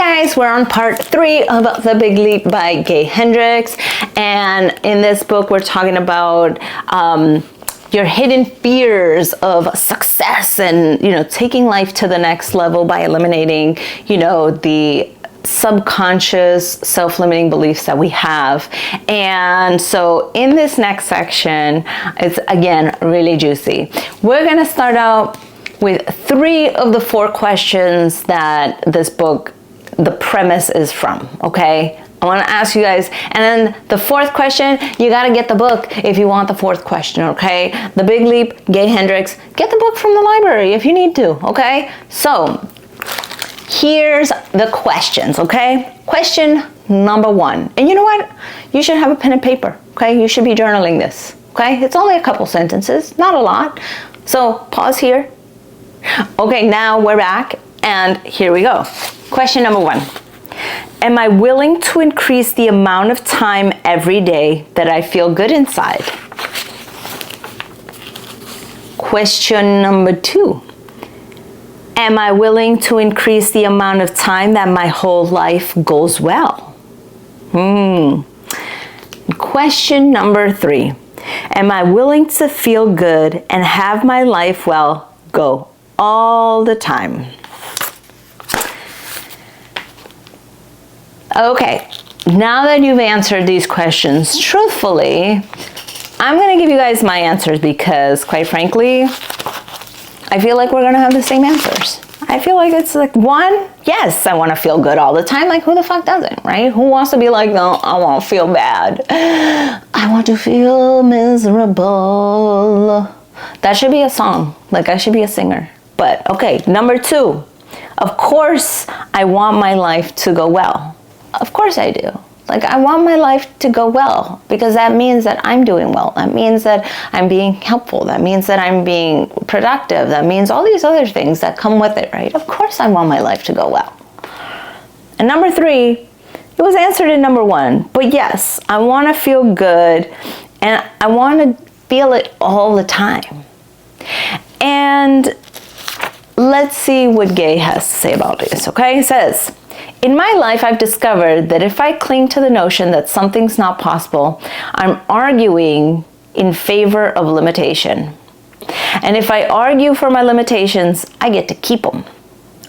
guys, we're on part 3 of The Big Leap by Gay Hendricks, and in this book we're talking about your hidden fears of success and taking life to the next level by eliminating the subconscious self-limiting beliefs that we have. And so in this next section, it's again really juicy. We're gonna start out with 3 of the 4 questions that this book, the premise is from, okay? I want to ask you guys, and then the 4th question, you got to get the book if you want the 4th question, okay? The Big Leap, Gay Hendricks, get the book from the library if you need to, okay? So here's the questions, okay? Question number 1, and you know what? You should have a pen and paper, okay? You should be journaling this, okay? It's only a couple sentences, not a lot. So pause here. Okay, now we're back, and here we go. Question number 1. Am I willing to increase the amount of time every day that I feel good inside? Question number 2. Am I willing to increase the amount of time that my whole life goes well? Question number 3. Am I willing to feel good and have my life well go all the time? Okay, now that you've answered these questions truthfully, I'm going to give you guys my answers because, quite frankly, I feel like we're going to have the same answers. I feel like it's like 1, yes, I want to feel good all the time. Like, who the fuck doesn't, right? Who wants to be like, no, I won't feel bad. I want to feel miserable. That should be a song. Like, I should be a singer. But, okay, number 2. Of course, I want my life to go well. Of course I do. Like, I want my life to go well because that means that I'm doing well. That means that I'm being helpful. That means that I'm being productive. That means all these other things that come with it, right? Of course I want my life to go well. And number 3, it was answered in number 1. But yes, I want to feel good and I want to feel it all the time. And let's see what Gay has to say about this, okay? It says, in my life, I've discovered that if I cling to the notion that something's not possible, I'm arguing in favor of limitation. And if I argue for my limitations, I get to keep them.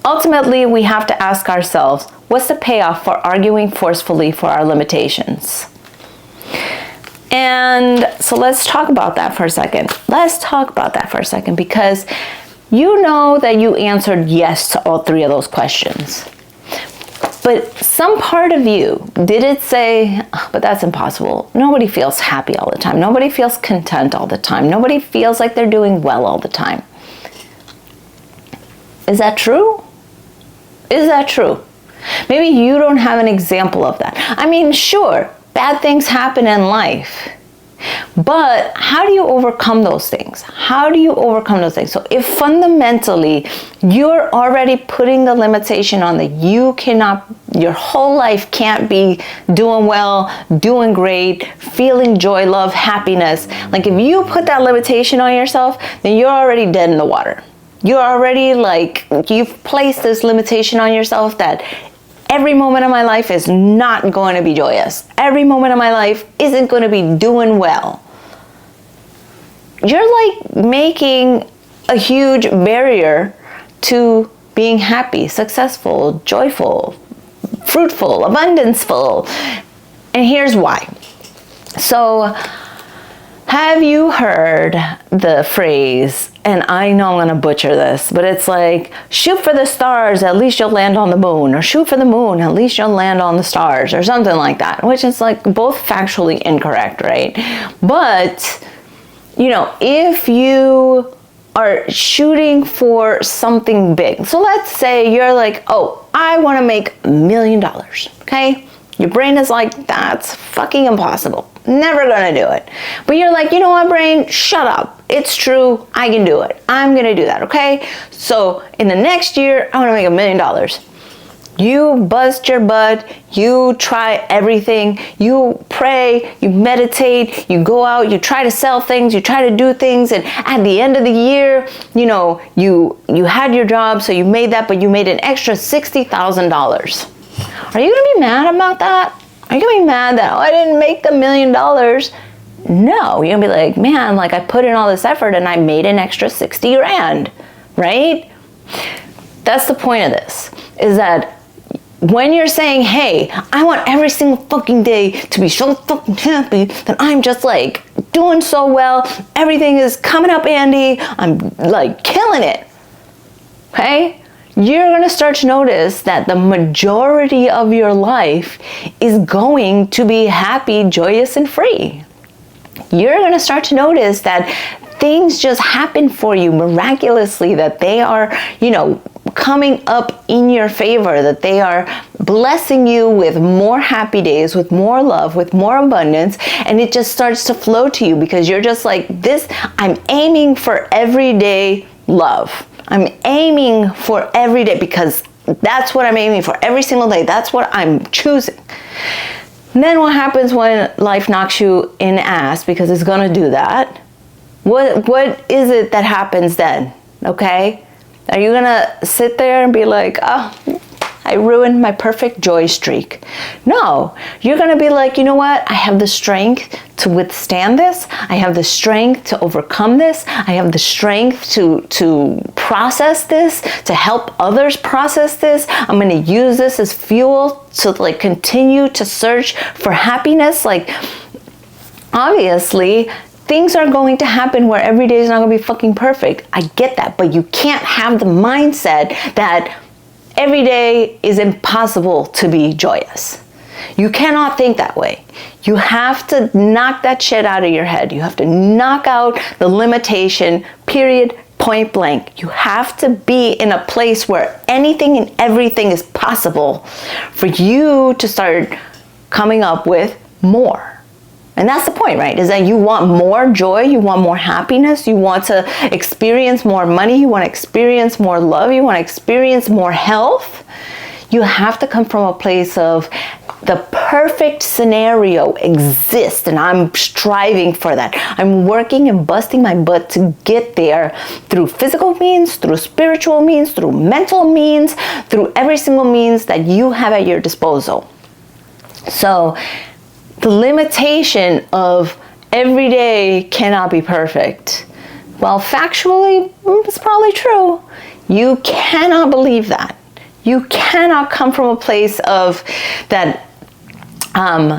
Ultimately, we have to ask ourselves, what's the payoff for arguing forcefully for our limitations? And so let's talk about that for a second. Because you know that you answered yes to all 3 of those questions. But some part of you, did it say, oh, but that's impossible. Nobody feels happy all the time. Nobody feels content all the time. Nobody feels like they're doing well all the time. Is that true? Is that true? Maybe you don't have an example of that. I mean, sure, bad things happen in life. But how do you overcome those things? So if fundamentally you're already putting the limitation on that you cannot, your whole life can't be doing well, doing great, feeling joy, love, happiness. Like if you put that limitation on yourself, then you're already dead in the water. You're already like, you've placed this limitation on yourself that every moment of my life is not going to be joyous. Every moment of my life isn't going to be doing well. You're like making a huge barrier to being happy, successful, joyful, fruitful, abunceful. And here's why. So, have you heard the phrase, and I know I'm going to butcher this, but it's like, shoot for the stars, at least you'll land on the moon, or shoot for the moon, at least you'll land on the stars, or something like that, which is like both factually incorrect, right? But, if you are shooting for something big, so let's say you're like, oh, I want to make $1 million, okay? Your brain is like, that's fucking impossible. Never gonna do it. But you're like, you know what, brain? Shut up. It's true. I can do it. I'm gonna do that, okay? So in the next year, I wanna make $1 million. You bust your butt, you try everything, you pray, you meditate, you go out, you try to sell things, you try to do things, and at the end of the year, you know, you had your job, so you made that, but you made an extra $60,000. Are you gonna be mad about that? Are you gonna be mad that, oh, I didn't make $1 million? No, you're gonna be like, man, like I put in all this effort and I made an extra 60 grand, right? That's the point of this, is that when you're saying, hey, I want every single fucking day to be so fucking happy that I'm just like doing so well, everything is coming up, Andy, I'm like killing it, okay? You're gonna start to notice that the majority of your life is going to be happy, joyous, and free. You're gonna start to notice that things just happen for you miraculously, that they are, coming up in your favor, that they are blessing you with more happy days, with more love, with more abundance, and it just starts to flow to you because you're just like this. I'm aiming for everyday love. I'm aiming for every day because that's what I'm aiming for every single day. That's what I'm choosing. And then what happens when life knocks you in the ass, because it's gonna do that? What is it that happens then? Okay? Are you gonna sit there and be like, oh, I ruined my perfect joy streak? No, you're gonna be like, you know what? I have the strength to withstand this. I have the strength to overcome this. I have the strength to process this, to help others process this. I'm gonna use this as fuel to like continue to search for happiness. Like, obviously, things are going to happen where every day is not going to be fucking perfect. I get that, but you can't have the mindset that every day is impossible to be joyous. You cannot think that way. You have to knock that shit out of your head. You have to knock out the limitation, period, point blank. You have to be in a place where anything and everything is possible for you to start coming up with more. And that's the point, right? Is that you want more joy, you want more happiness, you want to experience more money, you want to experience more love, you want to experience more health. You have to come from a place of the perfect scenario exists, and I'm striving for that. I'm working and busting my butt to get there through physical means, through spiritual means, through mental means, through every single means that you have at your disposal. So, the limitation of every day cannot be perfect. Well, factually, it's probably true. You cannot believe that. You cannot come from a place of that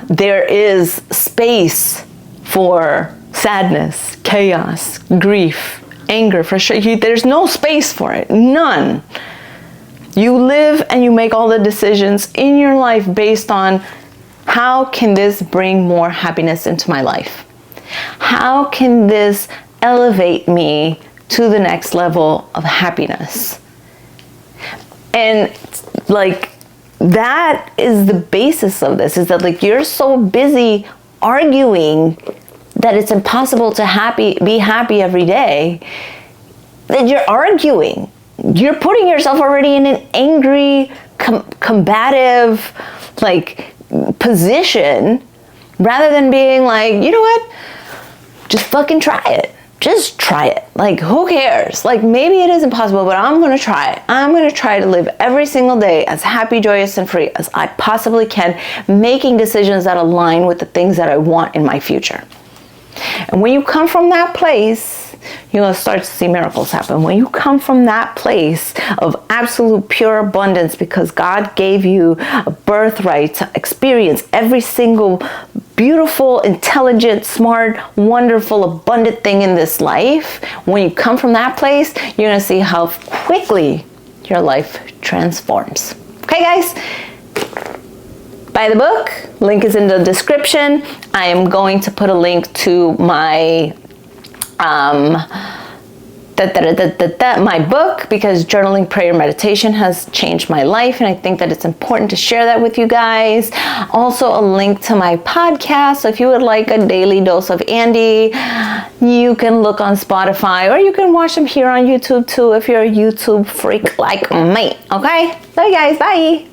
there is space for sadness, chaos, grief, anger, frustration. There's no space for it. None. You live and you make all the decisions in your life based on, how can this bring more happiness into my life? How can this elevate me to the next level of happiness? And like, that is the basis of this, is that like you're so busy arguing that it's impossible to be happy every day, that you're arguing. You're putting yourself already in an angry, combative, like, position, rather than being like, you know what, just fucking try it. Just try it. Like, who cares? Like, maybe it is impossible, but I'm gonna try it. I'm gonna try to live every single day as happy, joyous, and free as I possibly can, making decisions that align with the things that I want in my future. And when you come from that place, you're going to start to see miracles happen. When you come from that place of absolute pure abundance, because God gave you a birthright to experience every single beautiful, intelligent, smart, wonderful, abundant thing in this life, when you come from that place, you're going to see how quickly your life transforms. Okay, guys? Buy the book. Link is in the description. I am going to put a link to my my book, because journaling, prayer, meditation has changed my life, and I think that it's important to share that with you guys. Also, a link to my podcast. So if you would like a daily dose of Andy, you can look on Spotify, or you can watch them here on YouTube too if you're a YouTube freak like me. Okay? Love you guys. Bye.